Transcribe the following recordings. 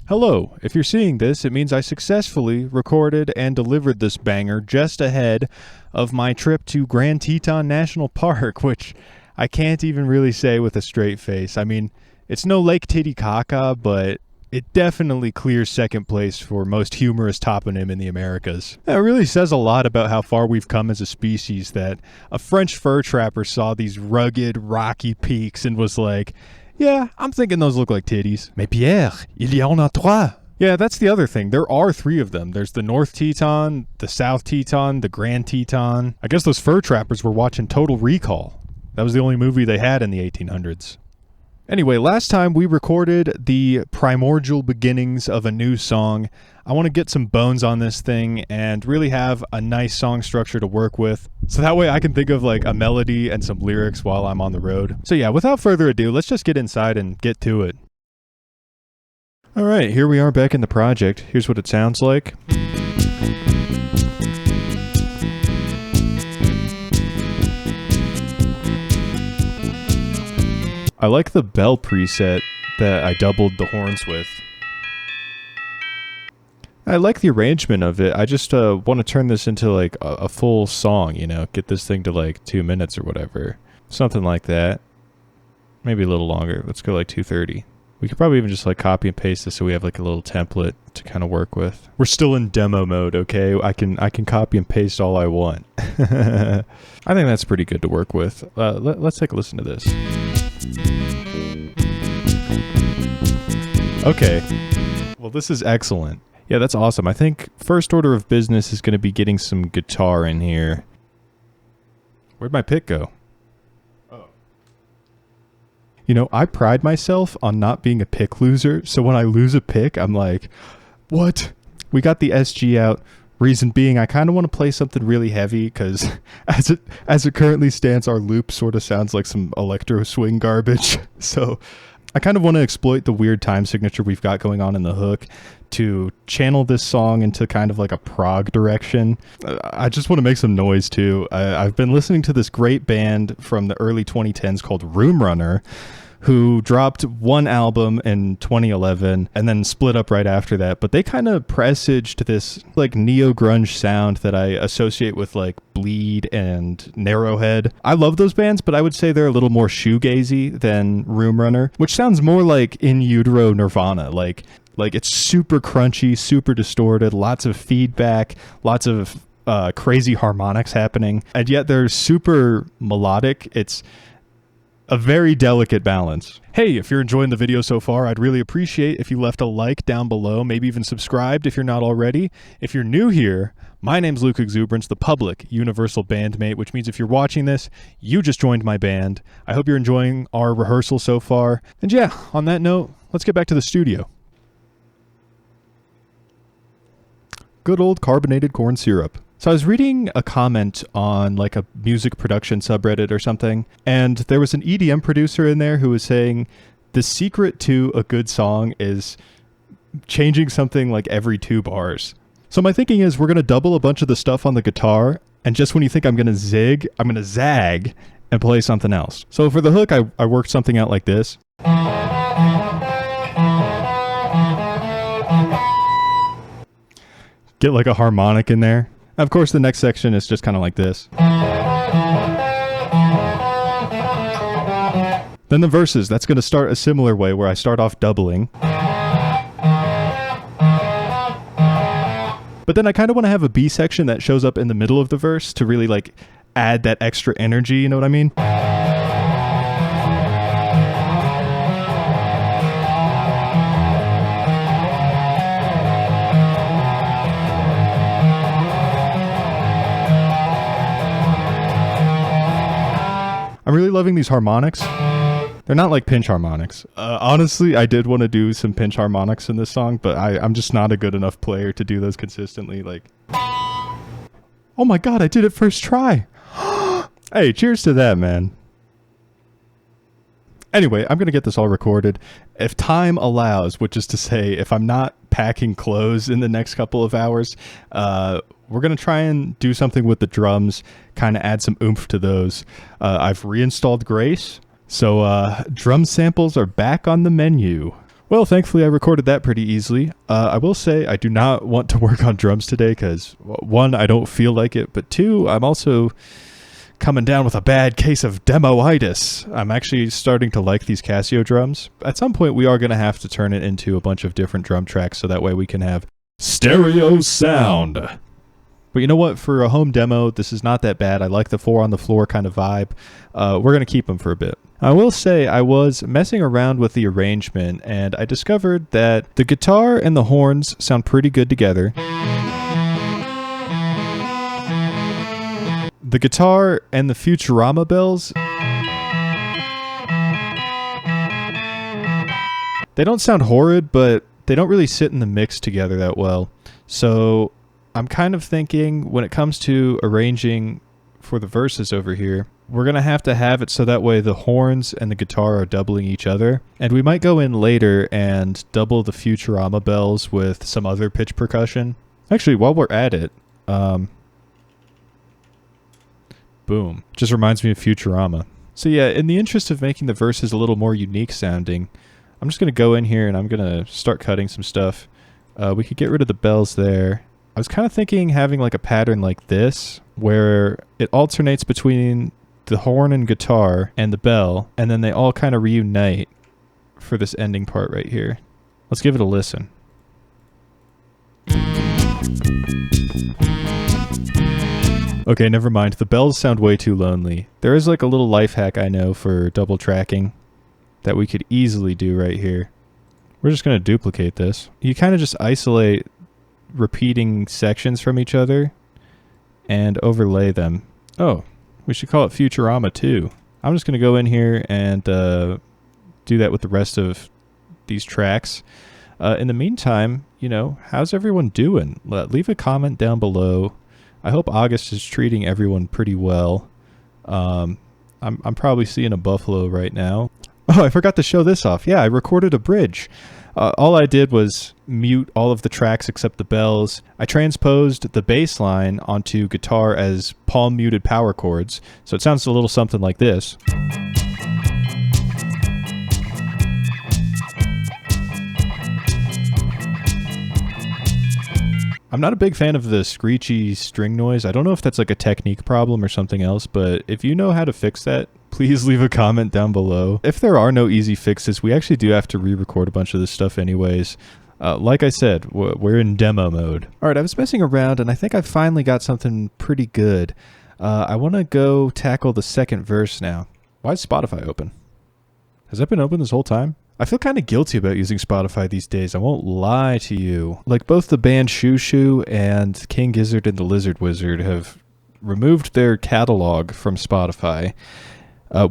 Hello, if you're seeing this, it means I successfully recorded and delivered this banger just ahead of my trip to Grand Teton National Park, which I can't even really say with a straight face. I mean, it's no Lake Titicaca, but it definitely clears second place for most humorous toponym in the Americas. That really says a lot about how far we've come as a species that a French fur trapper saw these rugged, rocky peaks and was like, yeah, I'm thinking those look like titties. Mais Pierre, il y en a trois. Yeah, that's the other thing. There are three of them. There's the North Teton, the South Teton, the Grand Teton. I guess those fur trappers were watching Total Recall. That was the only movie they had in the 1800s. Anyway, last time we recorded the primordial beginnings of a new song. I want to get some bones on this thing and really have a nice song structure to work with. So that way I can think of like a melody and some lyrics while I'm on the road. So yeah, without further ado, let's just get inside and get to it. All right, here we are back in the project. Here's what it sounds like. I like the bell preset that I doubled the horns with. I like the arrangement of it. I just want to turn this into like a full song, you know, get this thing to like 2 minutes or whatever. Something like that. Maybe a little longer. Let's go like 2:30. We could probably even just like copy and paste this so we have like a little template to kind of work with. We're still in demo mode, okay? I can copy and paste all I want. I think that's pretty good to work with. Let's take a listen to this. Okay. Well, this is excellent. Yeah, that's awesome. I think first order of business is going to be getting some guitar in here. Where'd my pick go? Oh. You know, I pride myself on not being a pick loser, so when I lose a pick, I'm like, what? We got the SG out. Reason being, I kind of want to play something really heavy because as it currently stands, our loop sort of sounds like some electro swing garbage. So I kind of want to exploit the weird time signature we've got going on in the hook to channel this song into kind of like a prog direction. I just want to make some noise too. I've been listening to this great band from the early 2010s called Room Runner, who dropped one album in 2011 and then split up right after that. But they kind of presaged this like neo-grunge sound that I associate with like Bleed and Narrowhead. I love those bands, but I would say they're a little more shoegazy than Room Runner, which sounds more like In Utero Nirvana. Like it's super crunchy, super distorted, lots of feedback, lots of crazy harmonics happening, and yet they're super melodic. It's a very delicate balance. Hey, if you're enjoying the video so far, I'd really appreciate if you left a like down below, maybe even subscribed if you're not already. If you're new here, my name's Luke Exuberance, the public universal bandmate, which means if you're watching this, you just joined my band. I hope you're enjoying our rehearsal so far. And yeah, on that note, let's get back to the studio. Good old carbonated corn syrup. So I was reading a comment on like a music production subreddit or something, and there was an EDM producer in there who was saying the secret to a good song is changing something like every 2 bars. So my thinking is we're going to double a bunch of the stuff on the guitar, and just when you think I'm going to zig, I'm going to zag and play something else. So for the hook, I worked something out like this. Get like a harmonic in there. Of course, the next section is just kind of like this. Then the verses, that's going to start a similar way where I start off doubling. But then I kind of want to have a B section that shows up in the middle of the verse to really like add that extra energy, you know what I mean? I'm really loving these harmonics. They're not like pinch harmonics. Honestly, I did want to do some pinch harmonics in this song, but I'm just not a good enough player to do those consistently. Like, oh my god, I did it first try. Hey, cheers to that, man. Anyway, I'm going to get this all recorded. If time allows, which is to say, if I'm not packing clothes in the next couple of hours, we're going to try and do something with the drums, kind of add some oomph to those. I've reinstalled Grace, so drum samples are back on the menu. Well, thankfully I recorded that pretty easily. I will say I do not want to work on drums today because, one, I don't feel like it, but two, I'm also coming down with a bad case of demoitis. I'm actually starting to like these Casio drums. At some point we are going to have to turn it into a bunch of different drum tracks so that way we can have stereo sound. But you know what? For a home demo, this is not that bad. I like the 4 on the floor kind of vibe. We're going to keep them for a bit. I will say I was messing around with the arrangement and I discovered that the guitar and the horns sound pretty good together. The guitar and the Futurama bells, they don't sound horrid, but they don't really sit in the mix together that well. So I'm kind of thinking when it comes to arranging for the verses over here, we're going to have it so that way the horns and the guitar are doubling each other. And we might go in later and double the Futurama bells with some other pitch percussion. Actually, while we're at it, boom. Just reminds me of Futurama. So yeah, in the interest of making the verses a little more unique sounding, I'm just going to go in here and I'm going to start cutting some stuff. We could get rid of the bells there. I was kind of thinking having like a pattern like this, where it alternates between the horn and guitar and the bell, and then they all kind of reunite for this ending part right here. Let's give it a listen. Okay, never mind. The bells sound way too lonely. There is like a little life hack I know for double tracking that we could easily do right here. We're just going to duplicate this. You kind of just isolate repeating sections from each other and overlay them. Oh, we should call it Futurama 2. I'm just going to go in here and do that with the rest of these tracks. In the meantime, you know, how's everyone doing? Leave a comment down below. I hope August is treating everyone pretty well. I'm probably seeing a buffalo right now. Oh, I forgot to show this off. Yeah, I recorded a bridge. All I did was mute all of the tracks except the bells. I transposed the bass line onto guitar as palm muted power chords, so it sounds a little something like this. I'm not a big fan of the screechy string noise. I don't know if that's like a technique problem or something else, but if you know how to fix that, please leave a comment down below. If there are no easy fixes, we actually do have to re-record a bunch of this stuff anyways. Like I said, we're in demo mode. Alright, I was messing around and I think I finally got something pretty good. I want to go tackle the second verse now. Why is Spotify open? Has that been open this whole time? I feel kind of guilty about using Spotify these days, I won't lie to you. Like both the band Shoo Shoo and King Gizzard and the Lizard Wizard have removed their catalog from Spotify.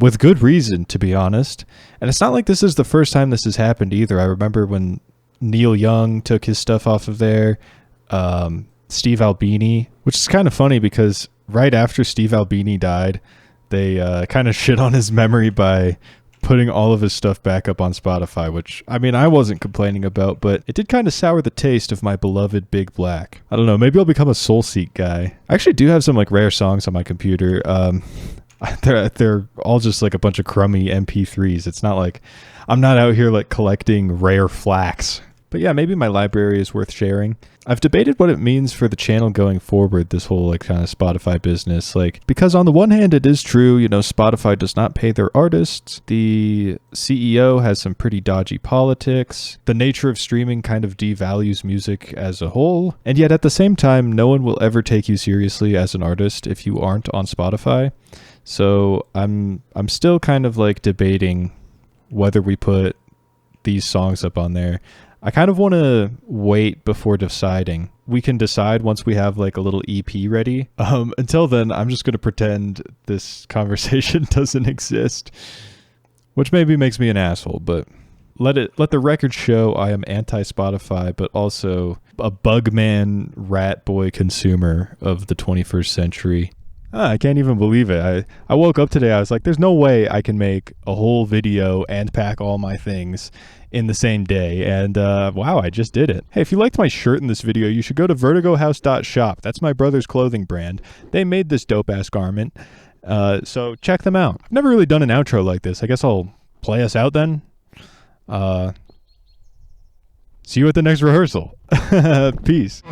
With good reason, to be honest. And it's not like this is the first time this has happened either. I remember when Neil Young took his stuff off of there, Steve Albini, which is kind of funny because right after Steve Albini died, they kind of shit on his memory by putting all of his stuff back up on Spotify, which, I mean, I wasn't complaining about, but it did kind of sour the taste of my beloved Big Black. I don't know, maybe I'll become a Soulseek guy. I actually do have some, like, rare songs on my computer. They're all just, like, a bunch of crummy MP3s. It's not like, I'm not out here, like, collecting rare flax. But yeah, maybe my library is worth sharing. I've debated what it means for the channel going forward, this whole like kind of Spotify business. Like, because on the one hand, it is true, you know, Spotify does not pay their artists. The CEO has some pretty dodgy politics. The nature of streaming kind of devalues music as a whole. And yet at the same time, no one will ever take you seriously as an artist if you aren't on Spotify. So I'm still kind of like debating whether we put these songs up on there. I kind of want to wait before deciding. We can decide once we have like a little EP ready. Until then, I'm just going to pretend this conversation doesn't exist, which maybe makes me an asshole, but let the record show I am anti-Spotify, but also a bugman rat boy consumer of the 21st century. I can't even believe it. I woke up today, I was like, there's no way I can make a whole video and pack all my things in the same day. And wow, I just did it. Hey, if you liked my shirt in this video, you should go to vertigohouse.shop. That's my brother's clothing brand. They made this dope-ass garment. So check them out. I've never really done an outro like this. I guess I'll play us out then. See you at the next rehearsal. Peace.